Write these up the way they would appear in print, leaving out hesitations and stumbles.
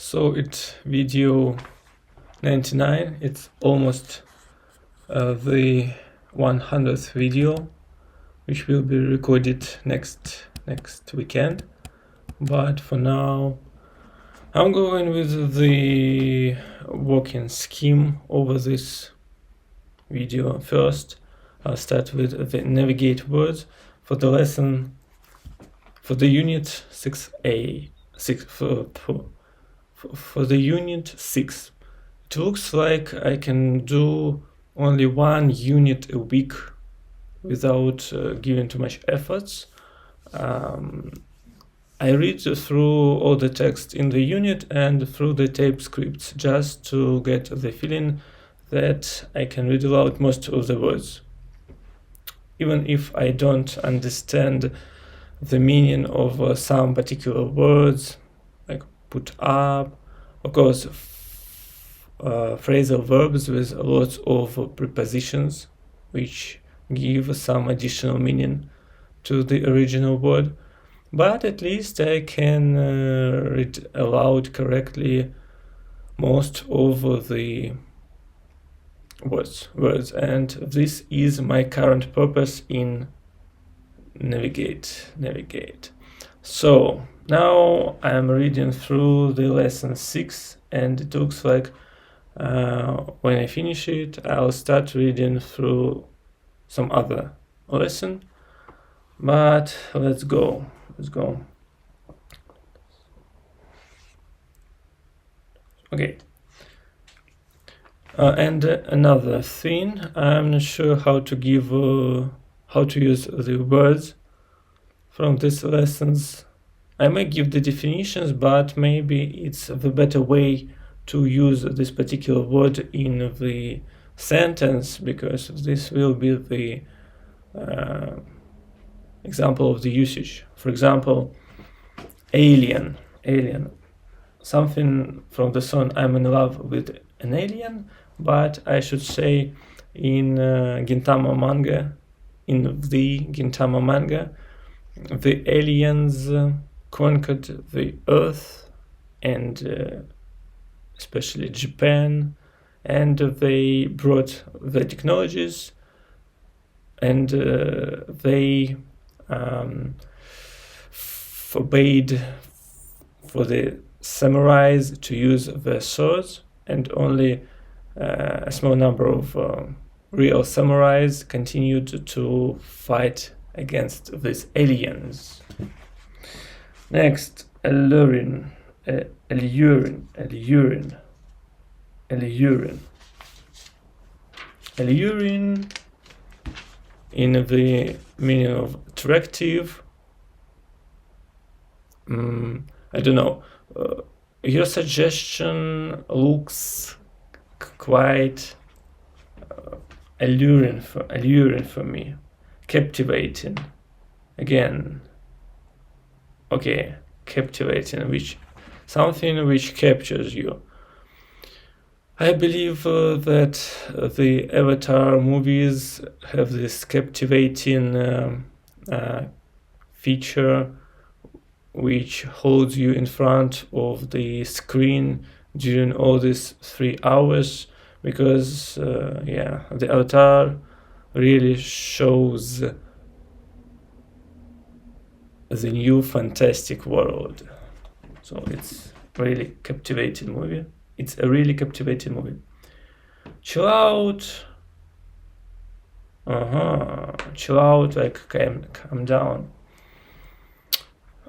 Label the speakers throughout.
Speaker 1: So it's video 99. It's almost the 100th video, which will be recorded next weekend. But for now, I'm going with the working scheme over this video. First, I'll start with the navigate words for the lesson, for the unit 6A, for the unit 6. It looks like I can do only one unit a week without giving too much efforts. I read through all the text in the unit and through the tape scripts just to get the feeling that I can read aloud most of the words. Even if I don't understand the meaning of some particular words, like put up, of course, phrasal verbs with lots of prepositions, which give some additional meaning to the original word. But at least I can read aloud correctly most of the words, and this is my current purpose in navigate. So now I'm reading through the lesson 6, and it looks like when I finish it, I'll start reading through some other lesson. But let's go. Okay. And another thing, I'm not sure how to give, how to use the words from these lessons. I may give the definitions, but maybe it's the better way to use this particular word in the sentence, because this will be the example of the usage. For example, alien, something from the song I'm in love with an alien, but I should say in Gintama manga, the aliens conquered the earth, and especially Japan, and they brought the technologies, and they forbade for the samurais to use their swords, and only a small number of real samurais continued to fight against these aliens. Next, alluring in the meaning of attractive. I don't know. Your suggestion looks quite alluring for me. Captivating. Again. Okay, captivating, something which captures you. I believe that the Avatar movies have this captivating feature which holds you in front of the screen during all these 3 hours, because the Avatar really shows the new fantastic world. So it's really captivating movie. It's a really captivating movie. Chill out. Chill out, like calm down.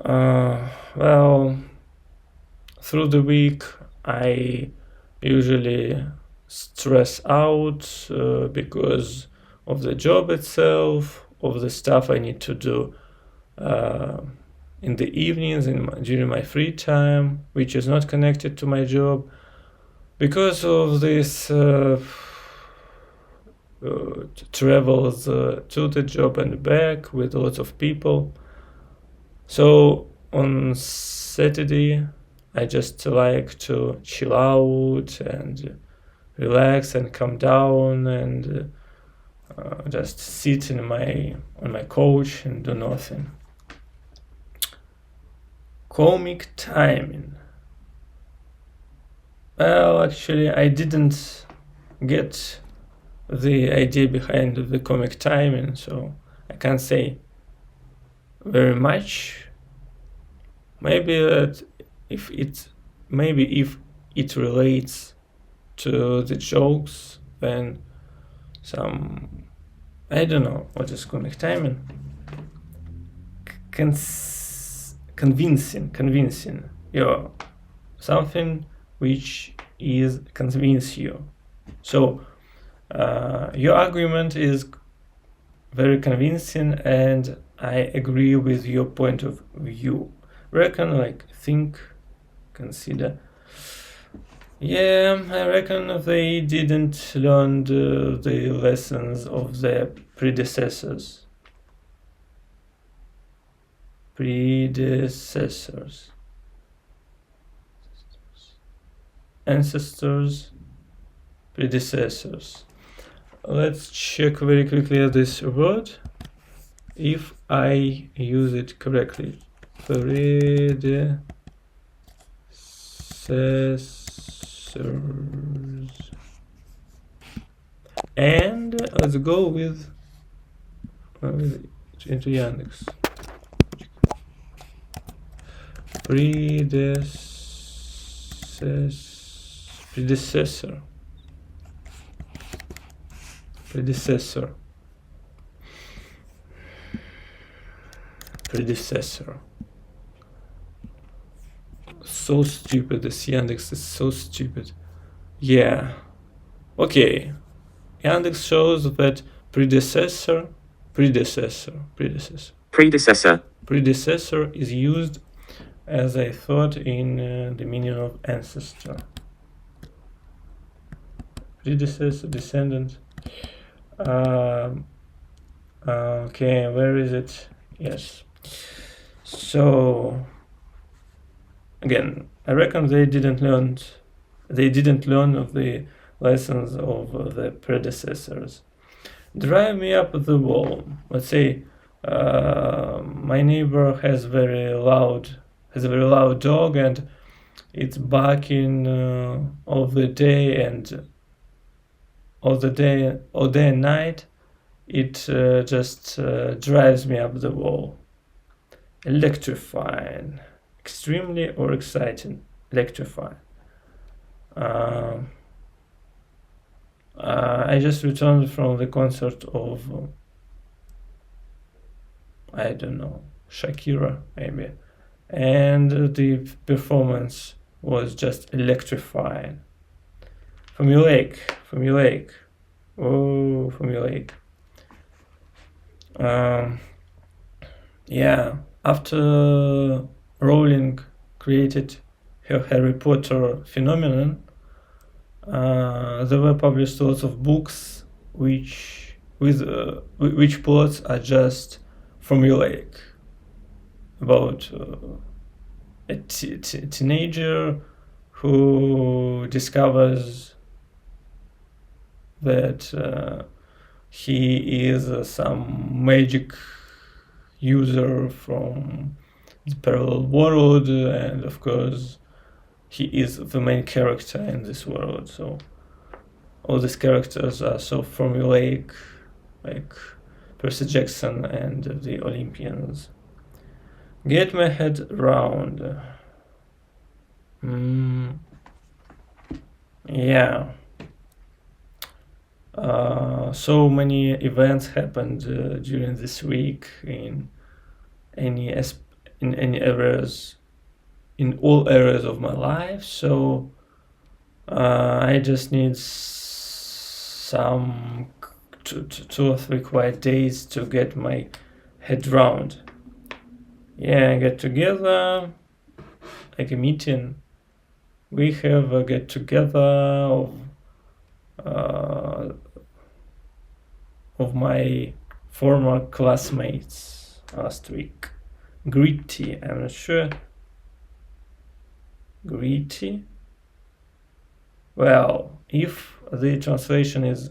Speaker 1: Well, through the week I usually stress out because of the job itself, of the stuff I need to do in the evenings, during my free time, which is not connected to my job, because of this travels to the job and back with lots of people. So on Saturday I just like to chill out and relax and calm down and just sit on my couch and do nothing. Comic timing. Well, actually, I didn't get the idea behind the comic timing, so I can't say very much. Maybe that if it relates to the jokes, then some, I don't know what is comic timing. Convincing. Yeah, something which is convince you. So your argument is very convincing, and I agree with your point of view. Reckon, like, think, consider. Yeah, I reckon they didn't learn the lessons of their predecessors. Ancestors, predecessors. Let's check very quickly this word, if I use it correctly. Predecessors. And let's go with into Yandex. Predecessor. So stupid, this Yandex is so stupid. Yeah. Okay. Yandex shows that predecessor is used, as I thought, in the meaning of ancestor. Predecessor, descendant. Okay, where is it? Yes. So again, I reckon they didn't learn of the lessons of the predecessors. Drive me up the wall. Let's say my neighbor has a very loud dog, and it's barking all day and night. It just drives me up the wall. Electrifying, extremely or exciting. Electrifying. I just returned from the concert of I don't know, Shakira maybe, and the performance was just electrifying. Formulaic. Oh, formulaic. Yeah, after Rowling created her Harry Potter phenomenon, there were published lots of books which plots are just formulaic, about a teenager who discovers that he is some magic user from the parallel world, and of course he is the main character in this world. So all these characters are so formulaic, like Percy Jackson and the Olympians. Get my head round. Yeah. So many events happened during this week in all areas of my life. So I just need some 2 or 3 quiet days to get my head round. Yeah, get together, like a meeting. We have a get together of my former classmates last week. Gritty, I'm not sure. Gritty? Well, if the translation is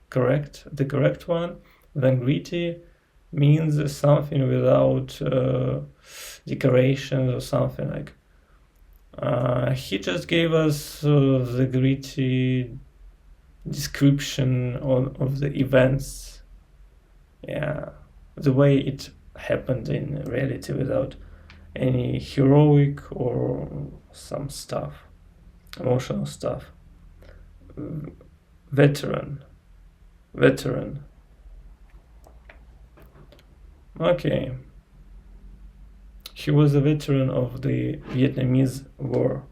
Speaker 1: correct, the correct one, then gritty means something without decorations or something like. He just gave us the gritty description of the events. Yeah, the way it happened in reality without any heroic or some stuff, emotional stuff. Veteran. Okay. He was a veteran of the Vietnamese War.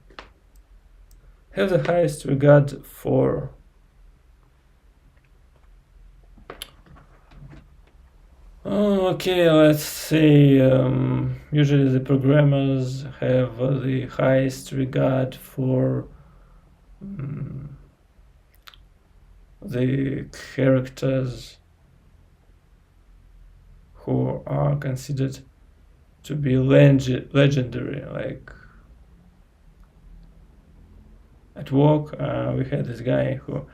Speaker 1: Have the highest regard for. Okay, let's say usually the programmers have the highest regard for the characters who are considered to be legendary. Like at work, we had this guy who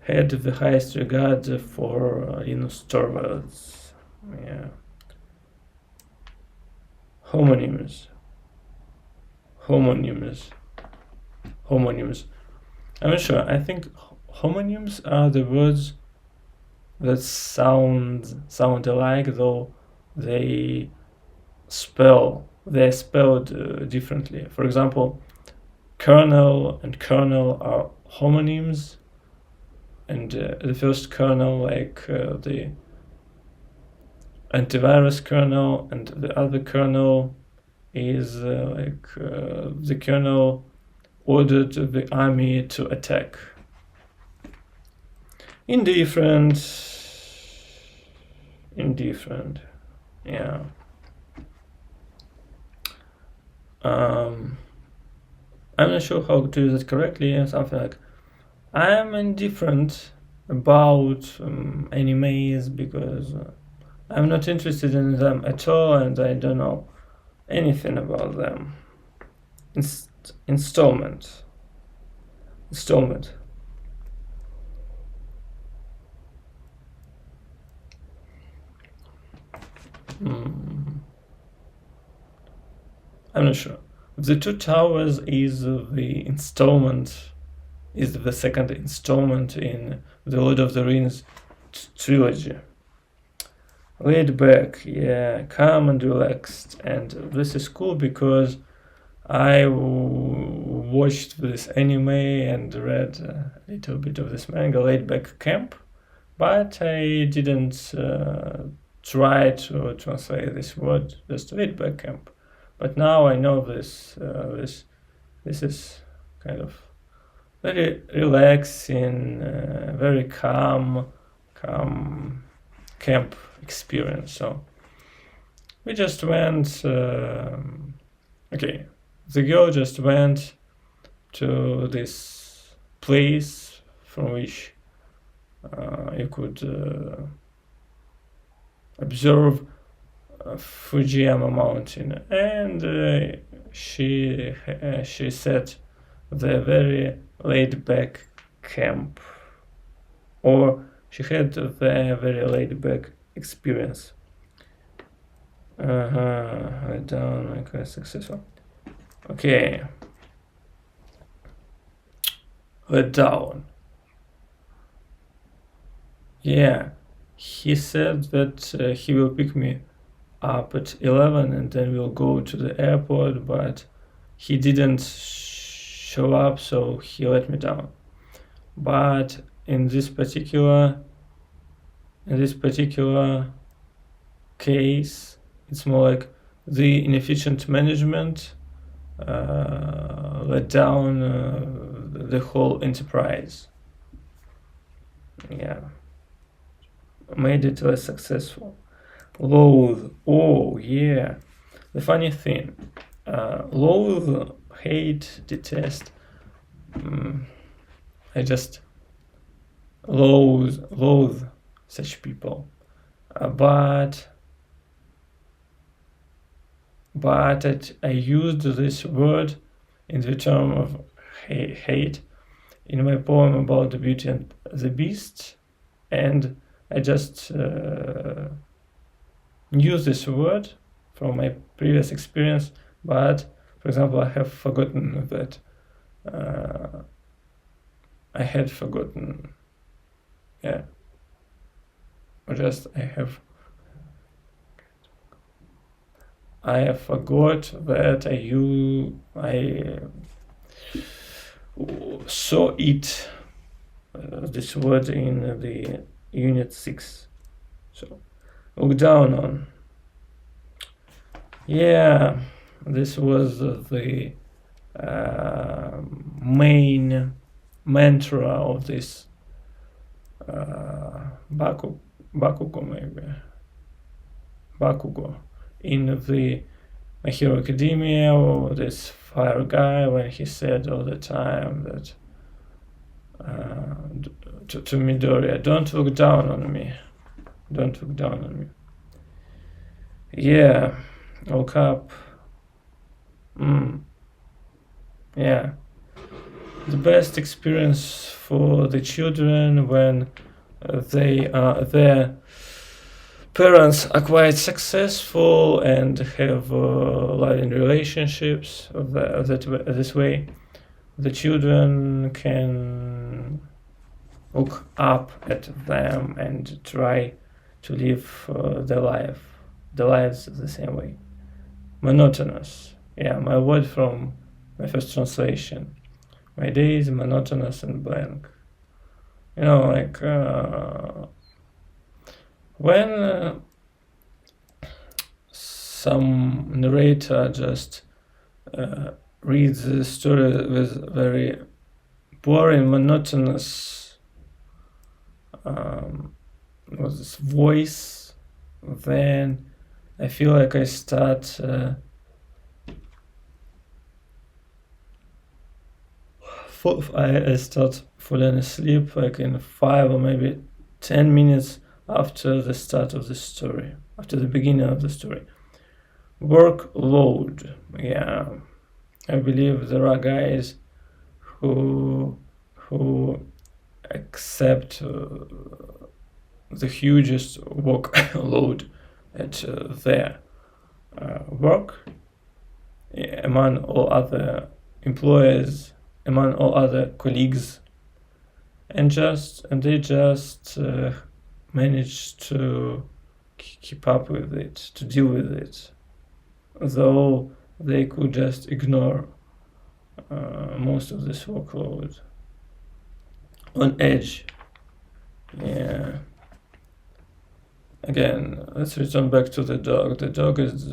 Speaker 1: had the highest regard for Linus Torvalds. Yeah. Homonyms. I'm not sure. I think homonyms are the words that sound alike, though they're spelled differently. For example, kernel and kernel are homonyms, and the first kernel, like the antivirus kernel, and the other kernel is the kernel ordered the army to attack. Indifferent, yeah. I'm not sure how to do that correctly. Something like, I'm indifferent about animes because I'm not interested in them at all, and I don't know anything about them. Installment. I'm not sure. The Two Towers is the installment, is the second installment in the Lord of the Rings trilogy. Laid back, yeah, calm and relaxed, and this is cool because I watched this anime and read a little bit of this manga, Laid Back Camp, but I didn't try to translate this word, just Laid Back Camp. But now I know this is kind of very relaxing, very calm camp experience. So we just went. Okay, the girl just went to this place from which you could observe Fujiyama Mountain, and she said the very laid-back camp, or she had the very laid-back experience. Right down, quite successful. Okay. Let down. Yeah, he said that he will pick me up at 11 and then we'll go to the airport, but he didn't show up, so he let me down. But in this particular case, it's more like the inefficient management let down the whole enterprise. Yeah, made it less successful. Loathe, oh yeah. The funny thing, loathe, hate, detest. I just loathe such people. But I used this word in the term of hate in my poem about the Beauty and the Beast, and I just use this word from my previous experience, but for example, I have forgotten that I had forgotten. Yeah, just I forgot that I saw it this word in the unit 6. So look down on. Yeah, this was the main mantra of this Bakugo maybe. Bakugo in the My Hero Academia, or this fire guy, when he said all the time that to Midoriya, don't look down on me. Don't look down on me. Yeah, look up. Yeah. The best experience for the children when their parents are quite successful and have loving relationships this way. The children can look up at them and try to live their lives the same way. Monotonous. Yeah, my word from my first translation. My day is monotonous and blank. You know, like when some narrator just reads the story with very boring, monotonous with this voice, then I feel like I start I start falling asleep like in 5 or maybe 10 minutes after the start of the story, after the beginning of the story. Workload. Yeah, I believe there are guys who accept the hugest workload at their work, among all other employers, among all other colleagues, and they just manage to keep up with it, to deal with it, though they could just ignore most of this workload. On edge. Yeah. Again, let's return back to the dog. The dog was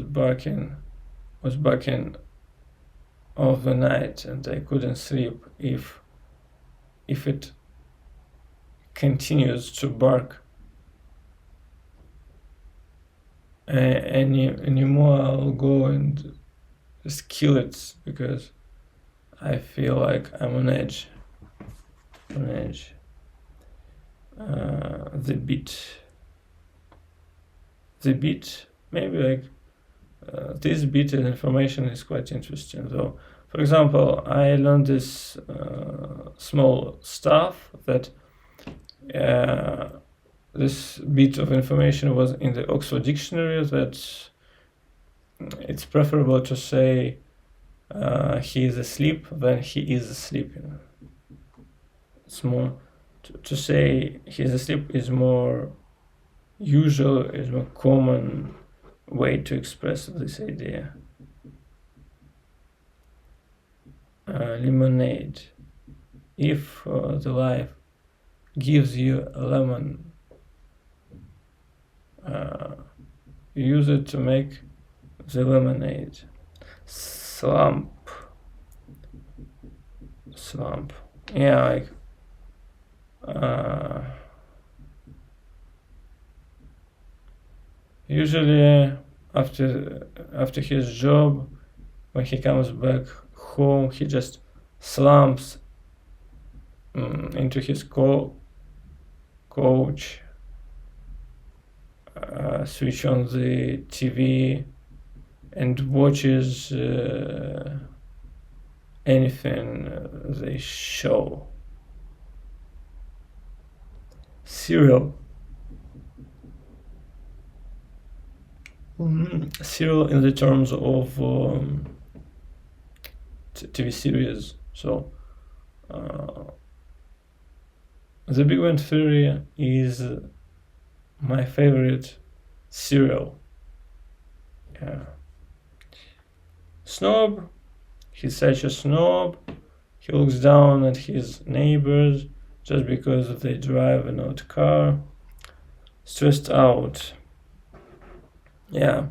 Speaker 1: barking all the night, and I couldn't sleep. If it continues to bark anymore, I'll go and just kill it, because I feel like I'm on edge. The bit, maybe like this bit of information is quite interesting though. For example, I learned this small stuff that this bit of information was in the Oxford Dictionary, that it's preferable to say he is asleep than he is sleeping. It's more to say he is asleep is more usual, is more common way to express this idea. Lemonade. If the life gives you a lemon, use it to make the lemonade. Slump. Yeah, like usually after his job, when he comes back home, he just slumps into his couch, switch on the TV, and watches anything they show. Serial. Serial in the terms of TV series. So The Big Bang Theory is my favorite serial. Yeah. Snob, he's such a snob. He looks down at his neighbors just because they drive an old car. Stressed out. Yeah.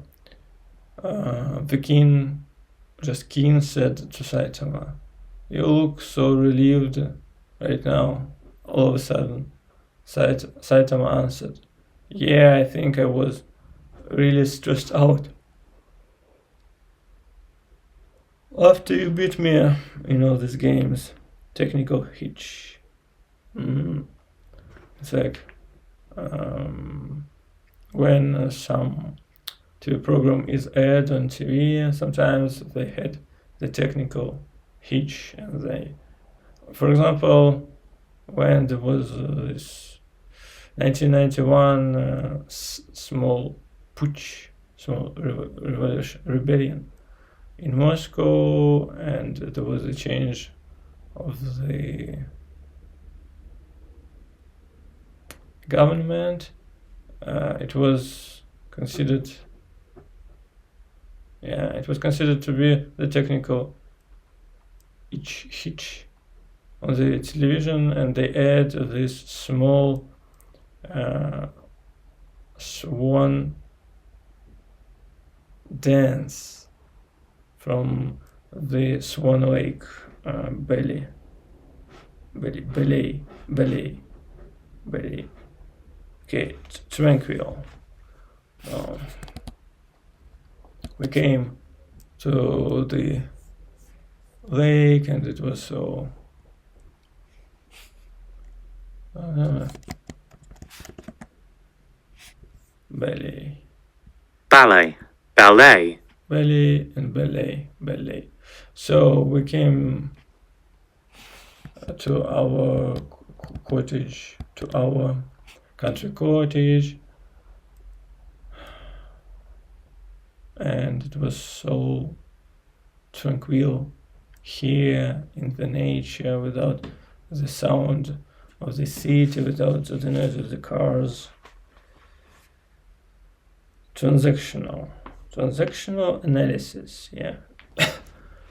Speaker 1: The king said to Saitama, "You look so relieved right now." All of a sudden, Saitama answered, "Yeah, I think I was really stressed out. After you beat me in all these games, technical hitch." It's like when some TV program is aired on TV, sometimes they had the technical hitch, and they, for example, when there was this 1991 small putsch, small rebellion in Moscow, and there was a change of the government. It was considered to be the technical hitch on the television, and they add this small swan dance from the Swan Lake ballet. Okay, tranquil. We came to the lake, and it was so ballet and ballet. So we came to our cottage, to our country cottage, and it was so tranquil here in the nature, without the sound of the city, without the noise of the cars. Transactional analysis, yeah.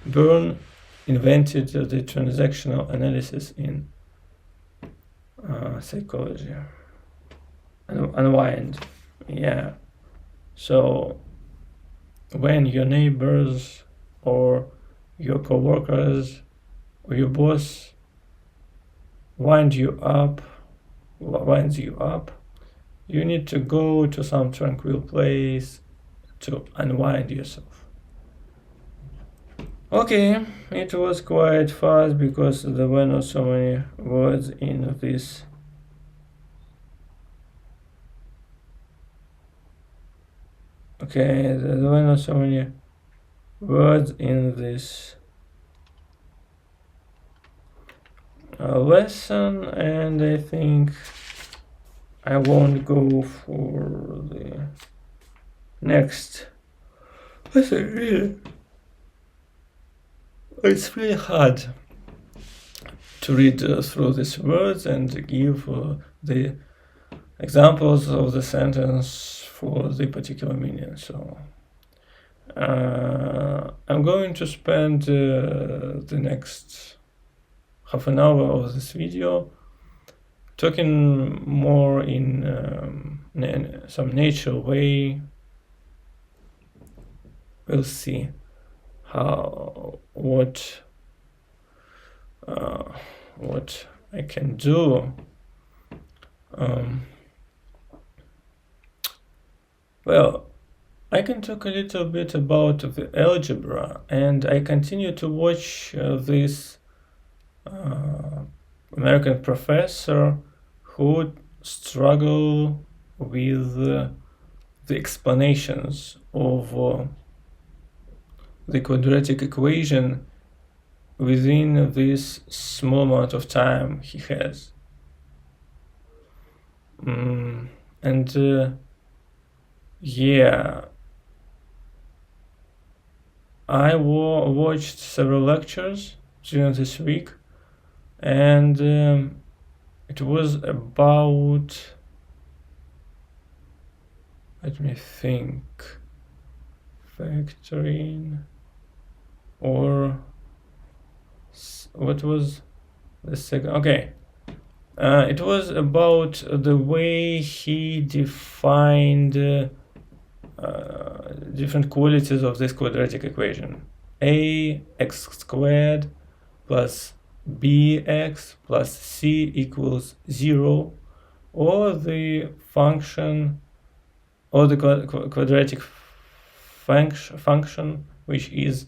Speaker 1: Byrne invented the transactional analysis in psychology. Unwind, yeah. So when your neighbors or your coworkers or your boss winds you up, you need to go to some tranquil place to unwind yourself. Okay, it was quite fast because there were not so many words in this. Okay, there were not so many words in this lesson, and I think I won't go for the next lesson. It's really hard to read through these words and give the examples of the sentence for the particular meaning. So I'm going to spend the next half an hour of this video talking more in some natural way. We'll see what I can do. Well, I can talk a little bit about the algebra, and I continue to watch this American professor who struggle with the explanations of the quadratic equation within this small amount of time he has. Yeah, I watched several lectures during this week and it was about, let me think, factoring, or what was the second? Okay, it was about the way he defined different qualities of this quadratic equation. Ax squared plus bx plus c equals 0, or the function, or the quadratic function which is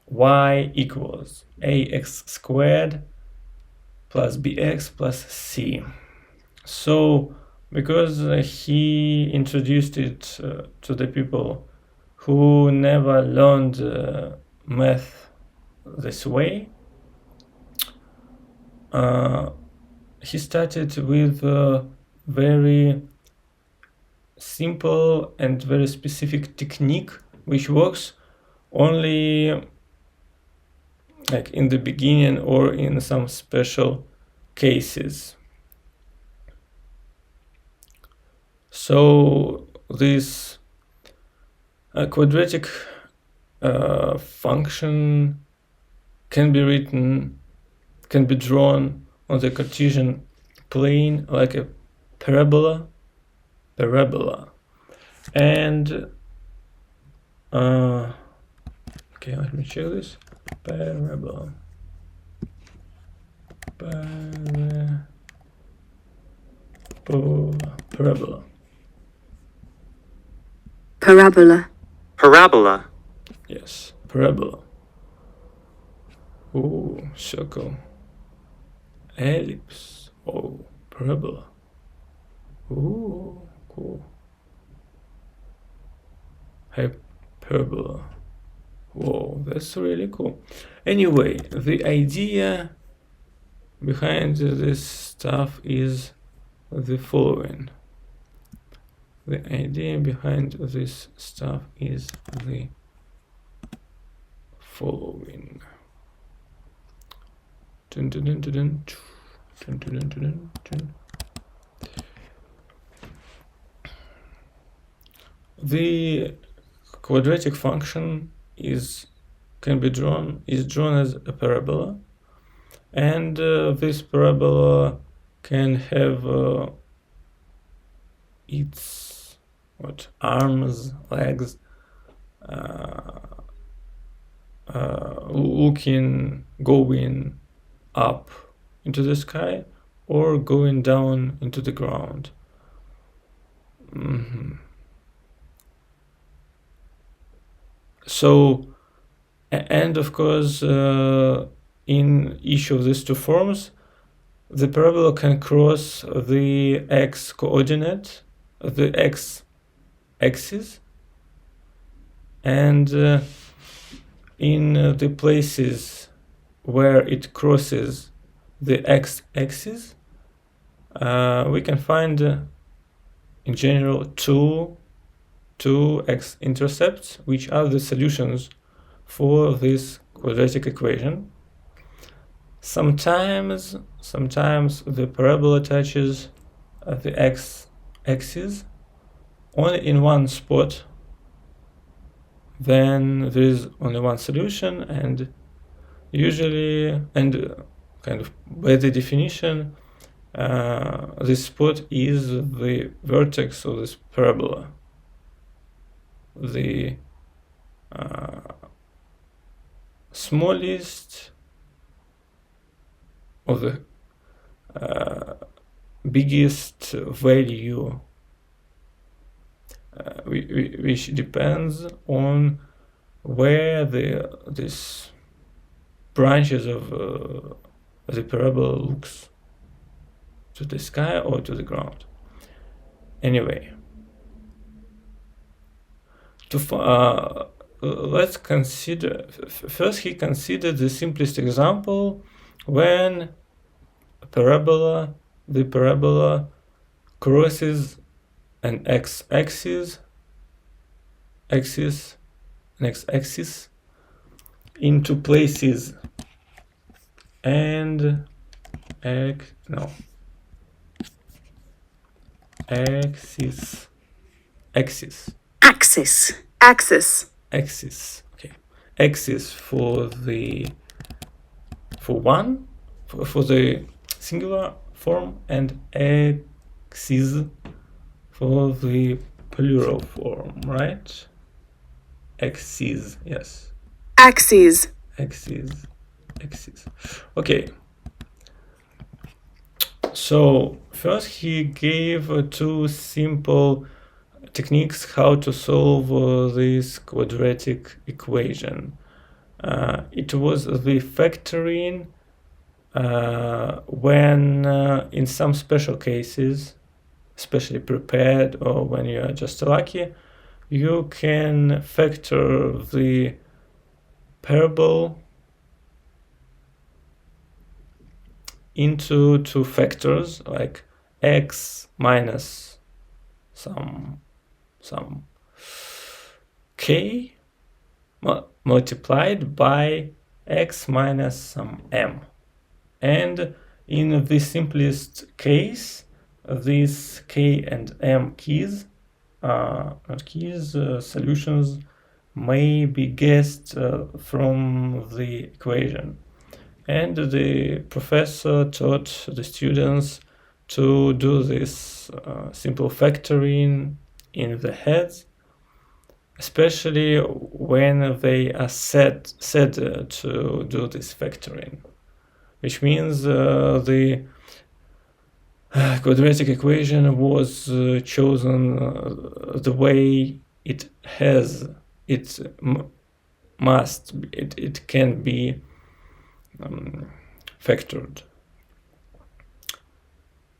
Speaker 1: y equals ax squared plus bx plus c. So because he introduced it to the people who never learned math this way, he started with a very simple and very specific technique which works only like in the beginning or in some special cases. So this quadratic function can be drawn on the Cartesian plane like a parabola, and okay, let me check this. Parabola.
Speaker 2: Parabola.
Speaker 1: Yes, parabola. Oh, circle. Ellipse. Oh, parabola. Oh, cool. Hyperbola. Whoa, that's really cool. Anyway, the idea behind this stuff is the following. The idea behind this stuff is the following. Dun, dun, dun, dun, dun. Dun, dun, dun, dun, dun. The quadratic function is drawn as a parabola, and this parabola can have its arms, legs, going up into the sky or going down into the ground. So, and of course, in each of these two forms, the parabola can cross the x coordinate, the x-axis, and in the places where it crosses the x-axis, we can find in general two x-intercepts, which are the solutions for this quadratic equation. Sometimes the parabola touches the x-axis only in one spot, then there is only one solution, and usually, and kind of by the definition, this spot is the vertex of this parabola, the smallest of the biggest value, which depends on where this branches of the parabola looks to the sky or to the ground. Anyway, let's consider first. He considered the simplest example when the parabola crosses an x-axis into places, and axis, axis,
Speaker 2: Axis. Axis.
Speaker 1: axis. Okay, axis for the for the singular form, and axis for the plural form, right? Axis, yes.
Speaker 2: Axes.
Speaker 1: Axis, axis. Okay. So first he gave two simple techniques how to solve this quadratic equation. It was the factoring when in some special cases, especially prepared or when you are just lucky, you can factor the parable into two factors, like x minus some k multiplied by x minus some m. And in the simplest case, these k and m keys, solutions may be guessed from the equation. And the professor taught the students to do this simple factoring in the heads, especially when they are set to do this factoring, which means the quadratic equation was chosen the way it has, it can be factored.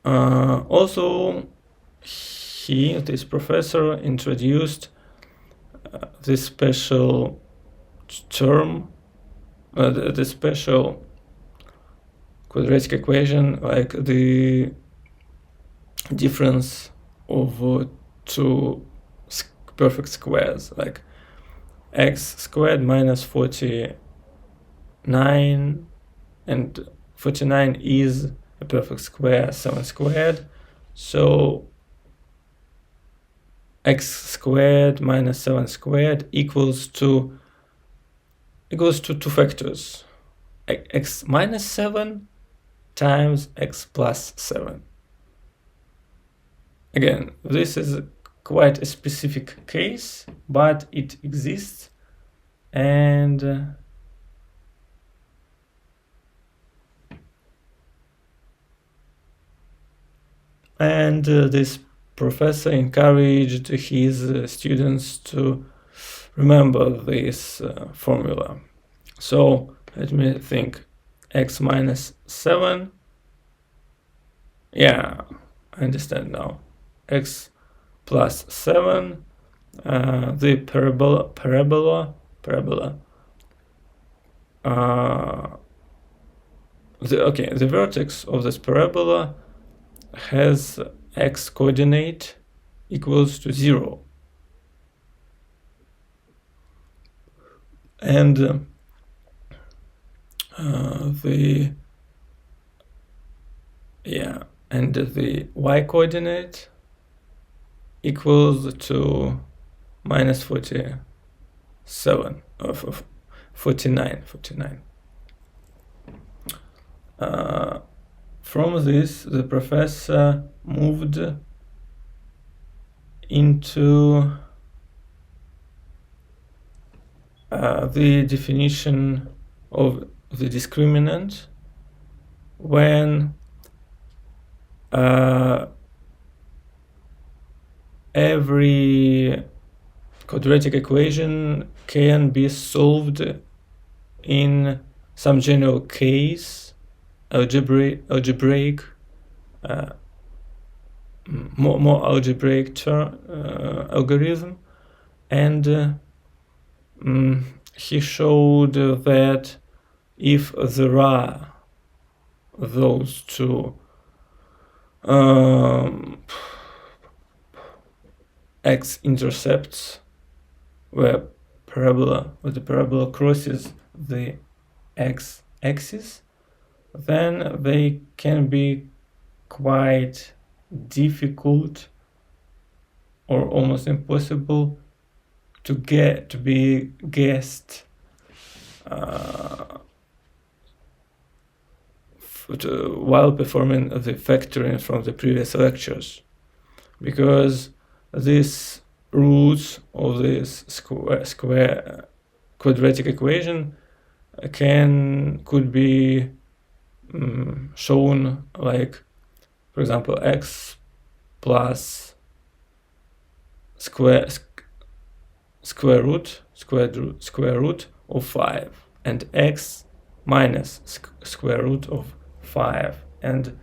Speaker 1: Also, this professor, introduced this special term, the special quadratic equation, like the difference of two perfect squares, like x squared minus 49, and 49 is a perfect square, 7 squared, so x squared minus 7 squared equals to two factors, x minus 7 times x plus 7. Again, this is quite a specific case, but it exists, and this professor encouraged his students to remember this formula. So let me think. X minus 7. Yeah, I understand now. X plus 7. The parabola. The vertex of this parabola has x coordinate equals to 0, and the y coordinate equals to minus 47 of 49. From this, the professor moved into the definition of the discriminant when every quadratic equation can be solved in some general case, algebraic, more algebraic algorithm, and he showed that if there are those two x-intercepts where the parabola crosses the x-axis, then they can be quite difficult or almost impossible to be guessed while performing the factoring from the previous lectures, because these roots of this square quadratic equation could be shown like, for example, x plus square root of 5 and x minus square root of 5, and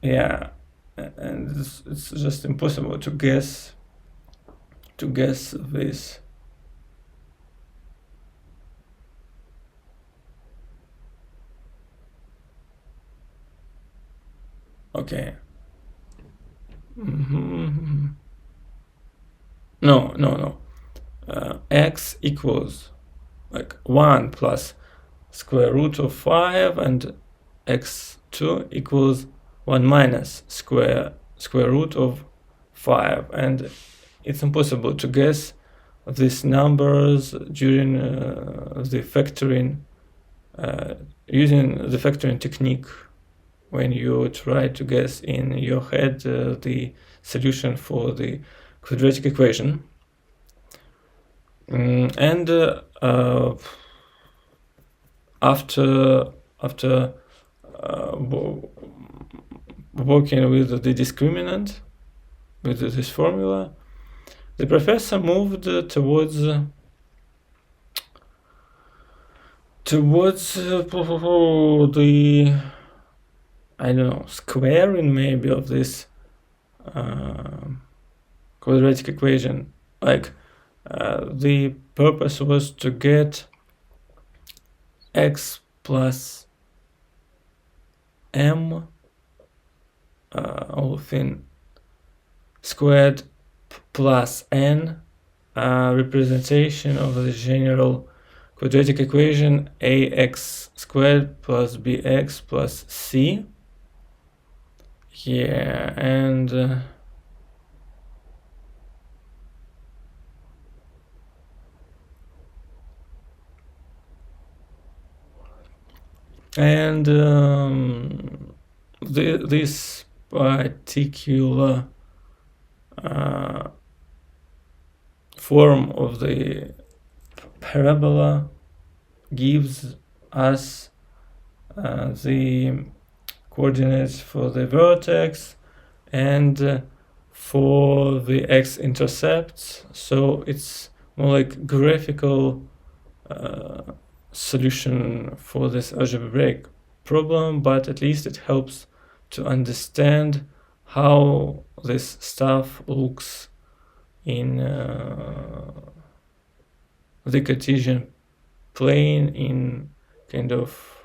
Speaker 1: yeah, and it's just impossible to guess this. Okay. No. X equals like 1 plus square root of 5, and x2 equals 1 minus square root of 5, and it's impossible to guess these numbers during the factoring, using the factoring technique, when you try to guess in your head the solution for the quadratic equation. And after working with the discriminant, with this formula, the professor moved towards the squaring maybe of this quadratic equation. Like the purpose was to get x plus m all thing squared plus n, representation of the general quadratic equation ax squared plus bx plus c. Yeah, and this particular form of the parabola gives us the coordinates for the vertex and for the x-intercepts, so it's more like graphical solution for this algebraic problem, but at least it helps to understand how this stuff looks in the Cartesian plane, in kind of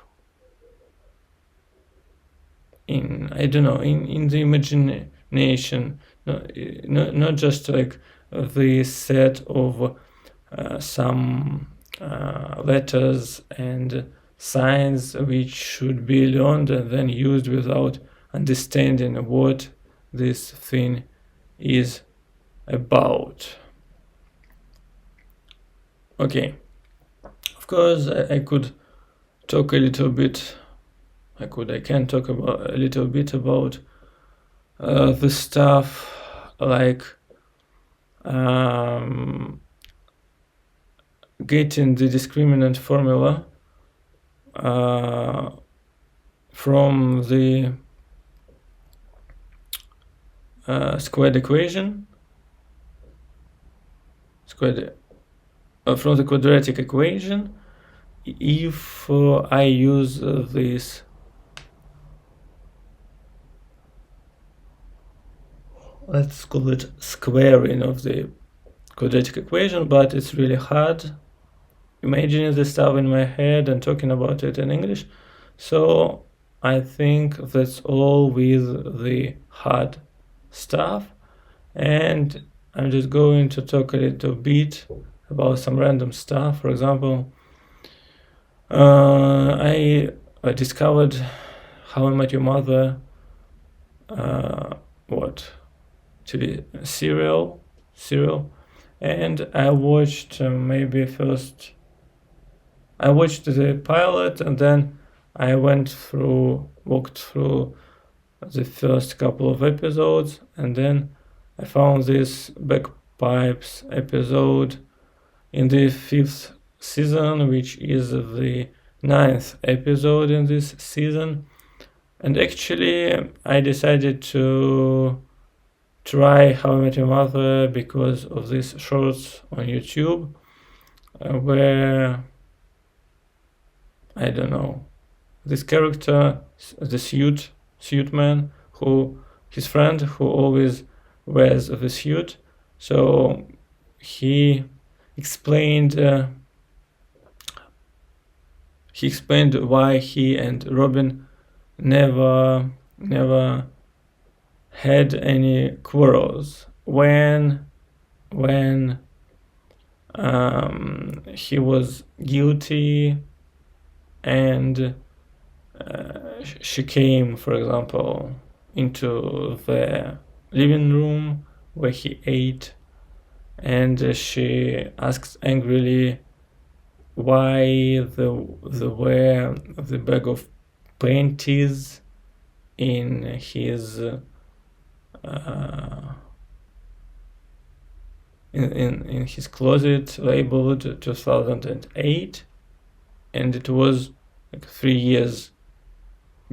Speaker 1: in the imagination, not just like the set of some letters and signs which should be learned and then used without understanding what this thing is about. Okay, of course I could talk a little bit, I can talk about a little bit about the stuff like getting the discriminant formula from the squared equation, from the quadratic equation, if I use this let's call it squaring of the quadratic equation, but it's really hard imagining this stuff in my head and talking about it in English, so I think that's all with the hard stuff, and I'm just going to talk a little bit about some random stuff. For example, I discovered How I Met Your Mother, TV serial, and I watched I watched the pilot, and then I walked through the first couple of episodes, and then I found this bagpipes episode in the 5th season, which is the 9th episode in this season. And actually, I decided to try How I Met Your Mother because of these shorts on YouTube, where, I don't know, this character, the suit man, his friend who always wears the suit, so he explained why he and Robin never had any quarrels when he was guilty, and she came, for example, into the living room where he ate, and she asked angrily why the bag of panties in his in his closet labeled 2008, and it was like 3 years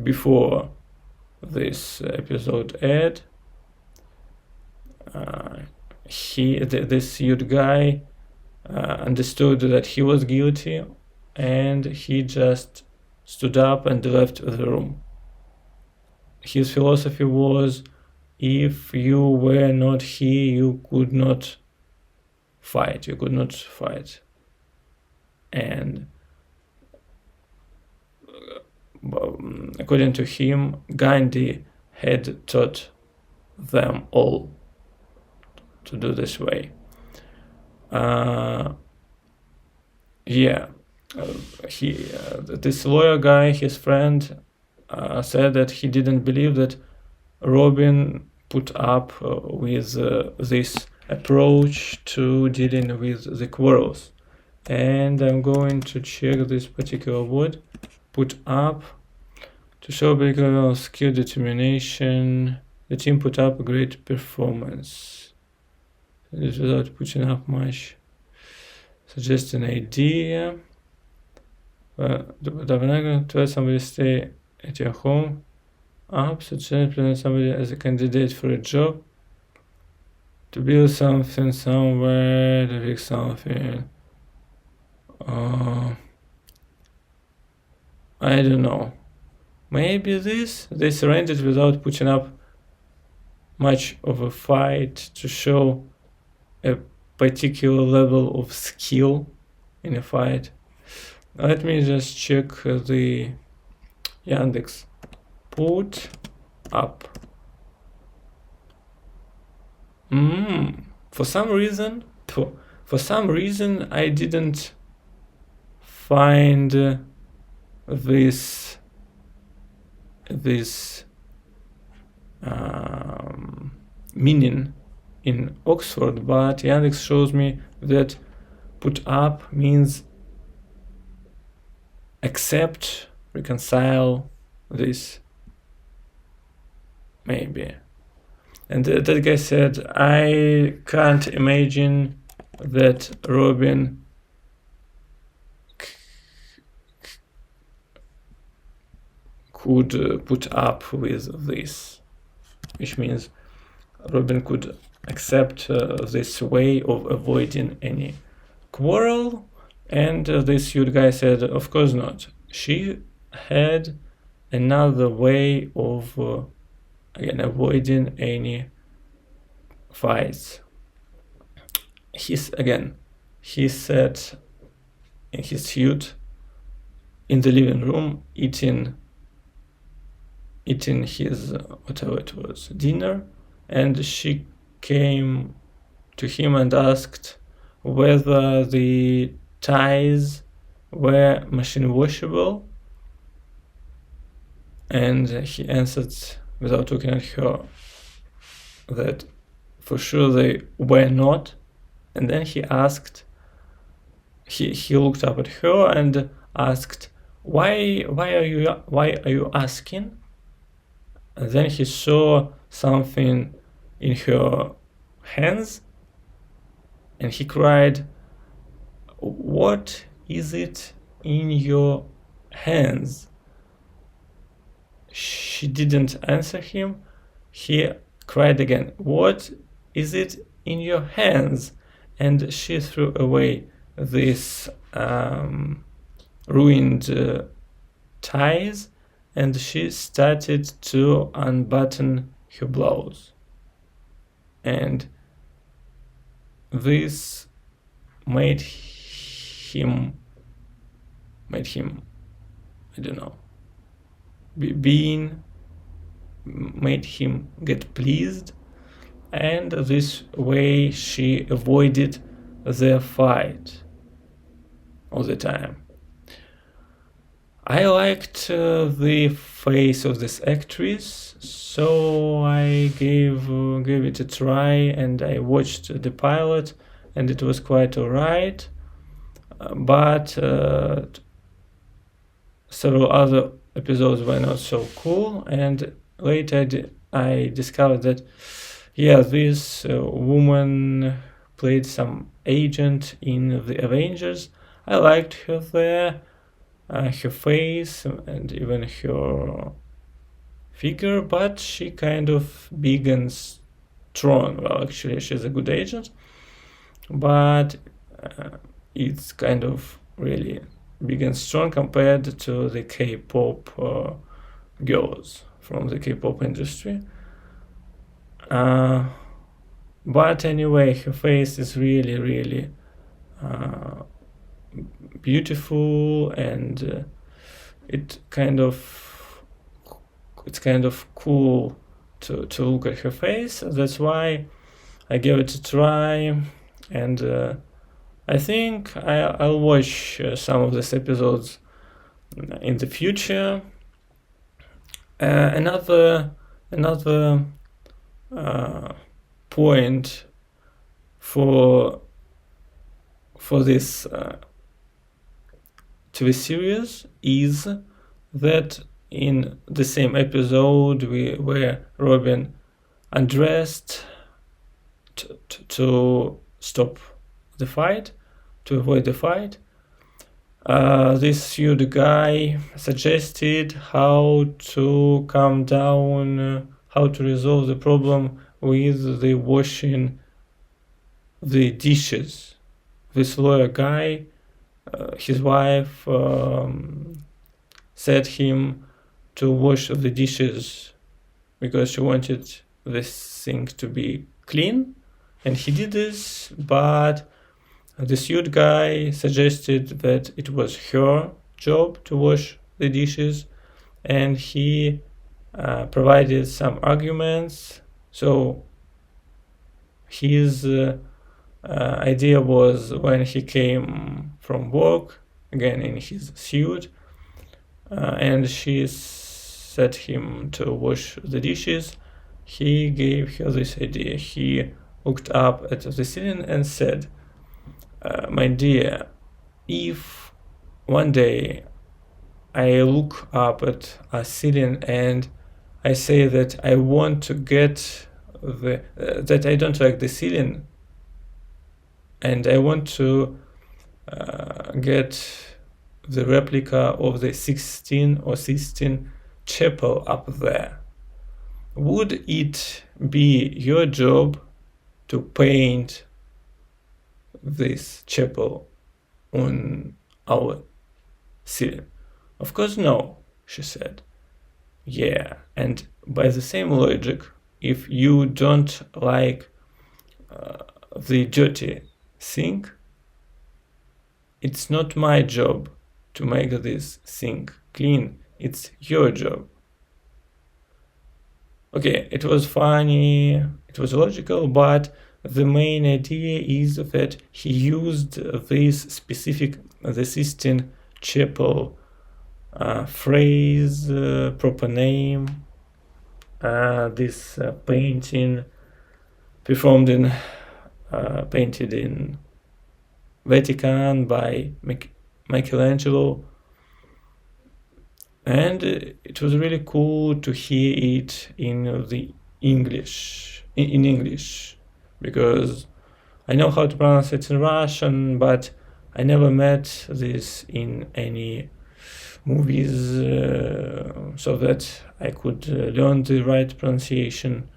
Speaker 1: before this episode aired. This suit guy understood that he was guilty, and he just stood up and left the room. His philosophy was, if you were not he, you could not fight. And according to him, Gandhi had taught them all to do this way. This lawyer guy, his friend, said that he didn't believe that Robin put up with this approach to dealing with the quarrels. And I'm going to check this particular word, put up, to show particular skill, determination. The team put up a great performance. This without putting up much. Suggest an idea. To let somebody stay at your home. Suggest somebody as a candidate for a job. To build something somewhere, to fix something. I don't know. Maybe they surrendered without putting up much of a fight to show a particular level of skill in a fight. Let me just check the Yandex. Put up. For some reason I didn't find this meaning in Oxford, but Yandex shows me that put up means accept, reconcile, this, maybe. And that guy said, I can't imagine that Robin could put up with this, which means Robin could accept this way of avoiding any quarrel. And this suit guy said, of course not. She had another way of avoiding any fights. He sat in his suit in the living room eating his whatever it was, dinner, and she came to him and asked whether the ties were machine washable, and he answered without looking at her that for sure they were not. And then he asked, he looked up at her and asked, why are you asking? And then he saw something in her hands, and he cried, "What is it in your hands?" She didn't answer him. He cried again, "What is it in your hands?" And she threw away this ruined ties, and she started to unbutton her blouse. And this made him, I don't know, made him get pleased, and this way she avoided their fight all the time. I liked the face of this actress, so I gave it a try, and I watched the pilot, and it was quite alright. But several other episodes were not so cool, and later I discovered that, yeah, this woman played some agent in the Avengers. I liked her there, her face and even her figure, but she kind of big and strong. Well, actually, she's a good agent, but it's kind of really big and strong compared to the K-pop girls from the K-pop industry. But anyway, her face is really, really beautiful, and it's kind of cool to look at her face. That's why I gave it a try, and I think I'll watch some of these episodes in the future. Another point for this TV series is that in the same episode where Robin undressed to stop the fight, to avoid the fight, this sued guy suggested how to calm down, how to resolve the problem with the washing the dishes. This lawyer guy, his wife said him to wash the dishes because she wanted this thing to be clean, and he did this, but the sued guy suggested that it was her job to wash the dishes, and he provided some arguments. So his idea was, when he came from work, again in his suit, and she set him to wash the dishes, he gave her this idea. He looked up at the ceiling and said, "My dear, if one day I look up at a ceiling and I say that I want to get that I don't like the ceiling, and I want to get the replica of the 16 or 16 chapel up there, would it be your job to paint this chapel on our ceiling?" "Of course no," she said. "Yeah, and by the same logic, if you don't like the dirty sink, it's not my job to make this sink clean, it's your job." Okay, it was funny, it was logical, but the main idea is that he used this specific, the 16 chapel phrase, proper name. This painting painted in Vatican by Michelangelo, and it was really cool to hear it in the English, in English, because I know how to pronounce it in Russian, but I never met this in any movies, so that I could learn the right pronunciation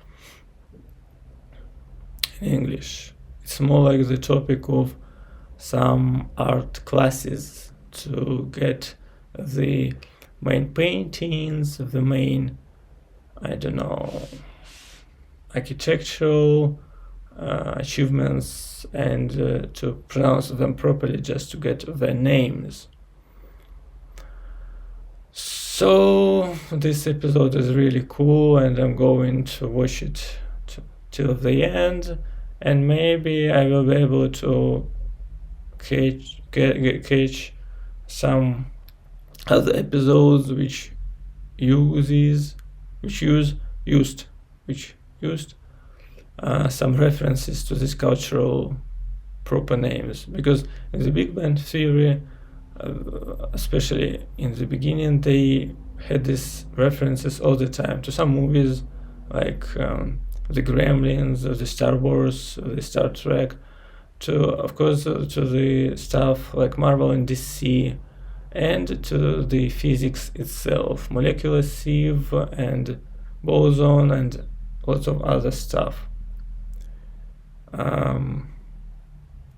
Speaker 1: in English. It's more like the topic of some art classes to get the main paintings, the main, I don't know, architectural achievements, and to pronounce them properly, just to get their names. So this episode is really cool, and I'm going to watch it till the end, and maybe I will be able to catch some other episodes which used some references to these cultural proper names, because in the Big Bang Theory, especially in the beginning, they had these references all the time to some movies, like the Gremlins, the Star Wars, the Star Trek, to, of course, to the stuff like Marvel and DC, and to the physics itself, molecular sieve and boson and lots of other stuff.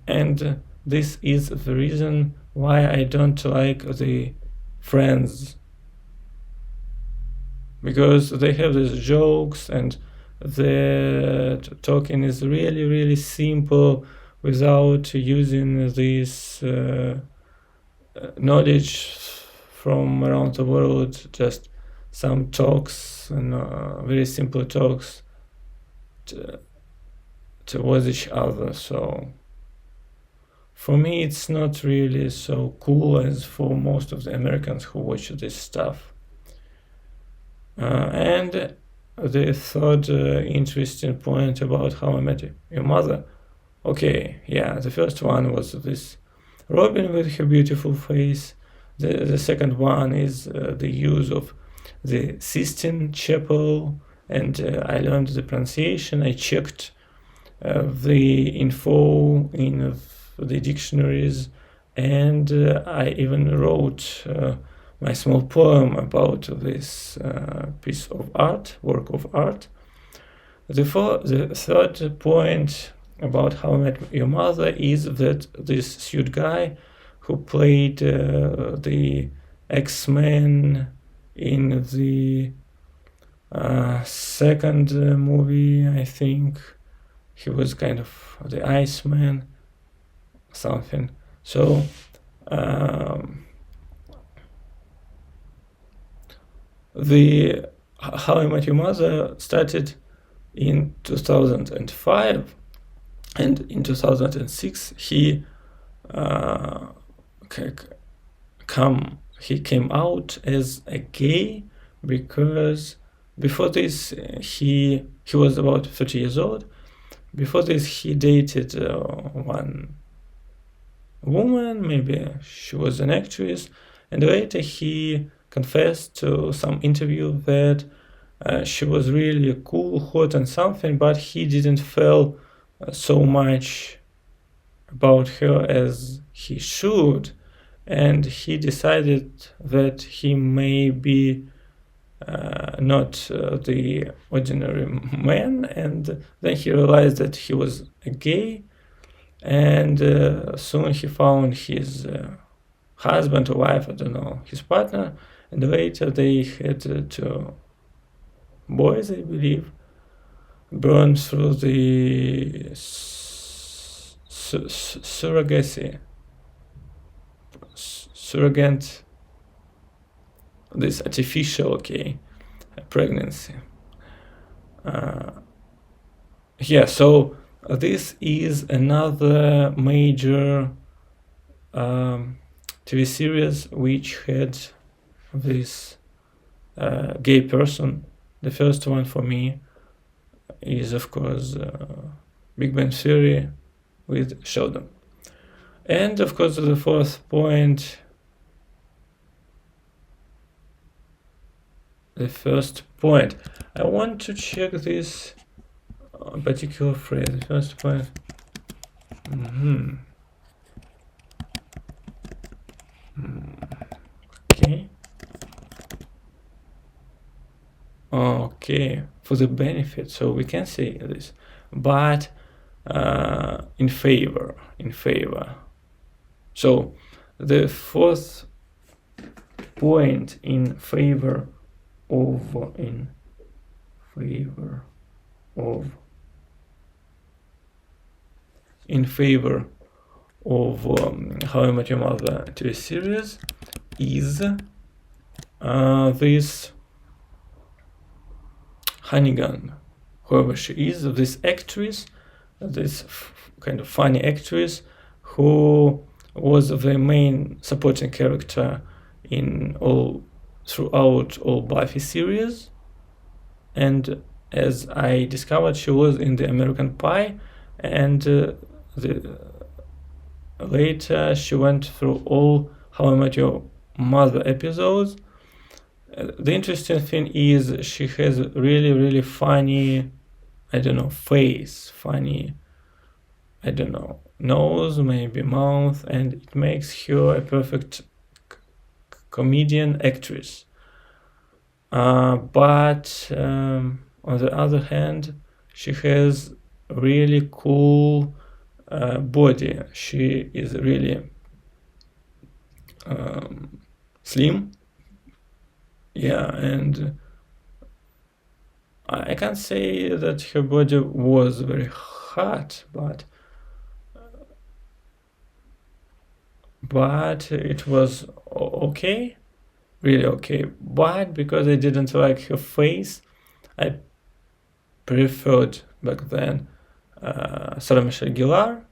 Speaker 1: And this is the reason why I don't like the Friends, because they have these jokes and the talking is really, really simple without using this knowledge from around the world, just some talks and very simple talks towards each other. So for me, it's not really so cool as for most of the Americans who watch this stuff. And the third interesting point about How I Met Your Mother. Okay, yeah, the first one was this Robin with her beautiful face. The second one is the use of the Sistine Chapel, and I learned the pronunciation. I checked the info in the dictionaries, and I even wrote my small poem about this work of art. The third point about How I Met Your Mother is that this suit guy who played the X-Men in the second movie, I think he was kind of the Iceman, something. So the How I Met Your Mother started in 2005, and in 2006 he came out as a gay, because before this he was about 30 years old. Before this he dated one woman, maybe she was an actress, and later he confessed to some interview that she was really cool, hot and something, but he didn't feel so much about her as he should, and he decided that he may be not the ordinary man, and then he realized that he was a gay, and soon he found his husband or wife, I don't know, his partner, and later they had two boys, I believe, born through the surrogacy, surrogate, this artificial, pregnancy. So this is another major TV series which had this gay person. The first one for me is, of course, Big Bang Theory with Sheldon. And, of course, the fourth point, the first point. I want to check this particular phrase, the first point. Okay. Okay, for the benefit, so we can say this, but in favor. So the fourth point in favor of How I Met Your Mother TV series is this Hannigan, whoever she is, this actress, this kind of funny actress who was the main supporting character throughout all Buffy series, and as I discovered, she was in the American Pie, and later she went through all How I Met Your Mother episodes. The interesting thing is she has really funny, face, funny, nose, maybe mouth, and it makes her a perfect comedian actress. But on the other hand, she has a really cool body. She is really slim. Yeah, and I can't say that her body was very hot, but it was okay, really okay. But because I didn't like her face, I preferred back then Sarah Michelle Gellar.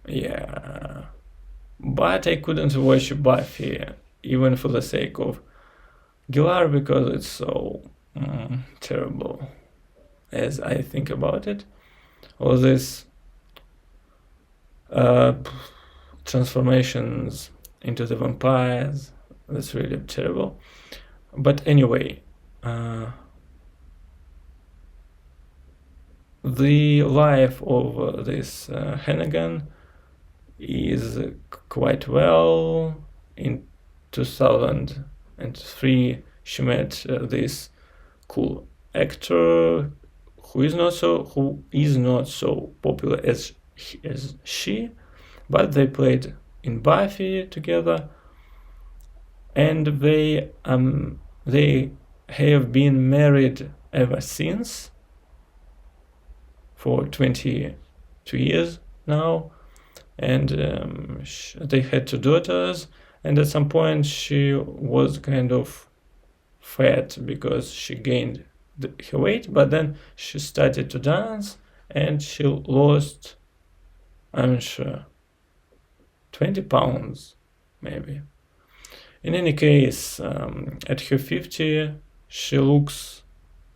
Speaker 1: Yeah, but I couldn't watch Buffy even for the sake of Gellar because it's so terrible as I think about it. All these transformations into the vampires, that's really terrible. But anyway, the life of this Hannigan is quite well. In 2003 she met this cool actor who is not so popular as she, but they played in Buffy together, and they have been married ever since for 22 years now, and they had 2 daughters. And at some point she was kind of fat because she gained her weight, but then she started to dance and she lost, I'm sure, 20 pounds maybe. In any case, at her 50 she looks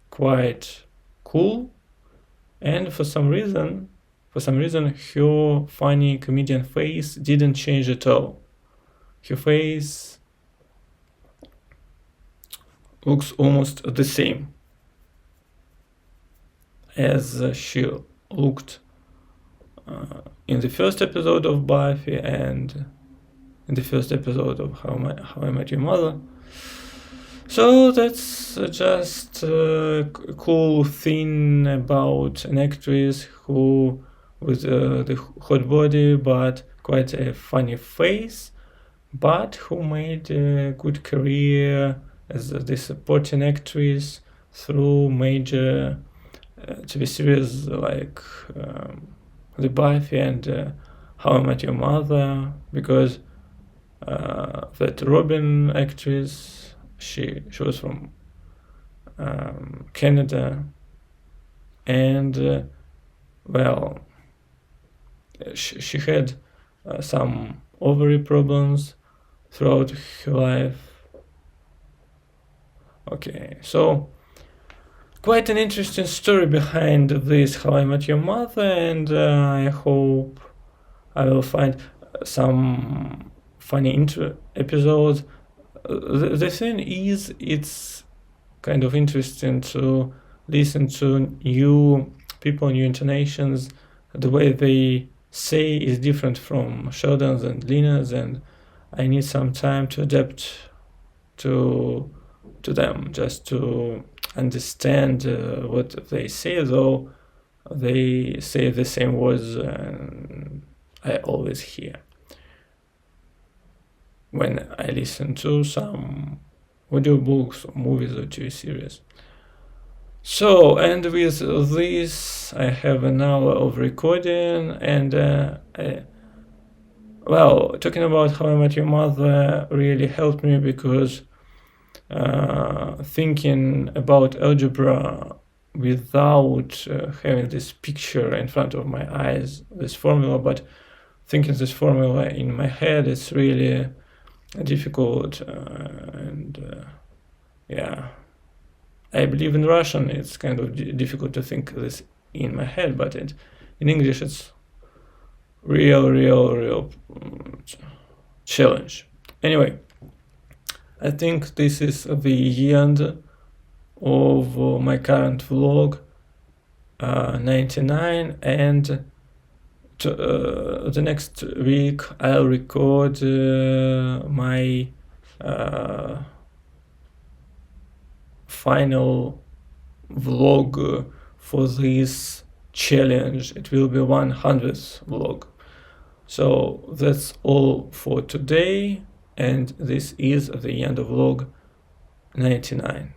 Speaker 1: quite cool, and for some reason her funny comedian face didn't change at all. Her face looks almost the same as she looked in the first episode of Buffy and in the first episode of How I Met Your Mother. So that's just a cool thing about an actress who with the hot body but quite a funny face, but who made a good career as the supporting actress through major TV series like The Buffy and How I Met Your Mother, because that Robin actress, she was from Canada, and well, she had some ovary problems throughout her life. Okay, so quite an interesting story behind this How I Met Your Mother, and I hope I will find some funny episodes. The thing is, it's kind of interesting to listen to new people, new intonations. The way they say is different from Sheldon's and Lena's, and I need some time to adapt to them, just to understand what they say, though they say the same words I always hear when I listen to some audiobooks, or movies, or TV series. So, and with this, I have an hour of recording, and well, talking about How I Met Your Mother really helped me, because thinking about algebra without having this picture in front of my eyes, this formula, but thinking this formula in my head, it's really difficult. Yeah, I believe in Russian, it's kind of difficult to think this in my head, but in English it's real challenge. Anyway, I think this is the end of my current vlog 99, and the next week I'll record my final vlog for this challenge. It will be 100th vlog. So that's all for today, and this is the end of vlog 99.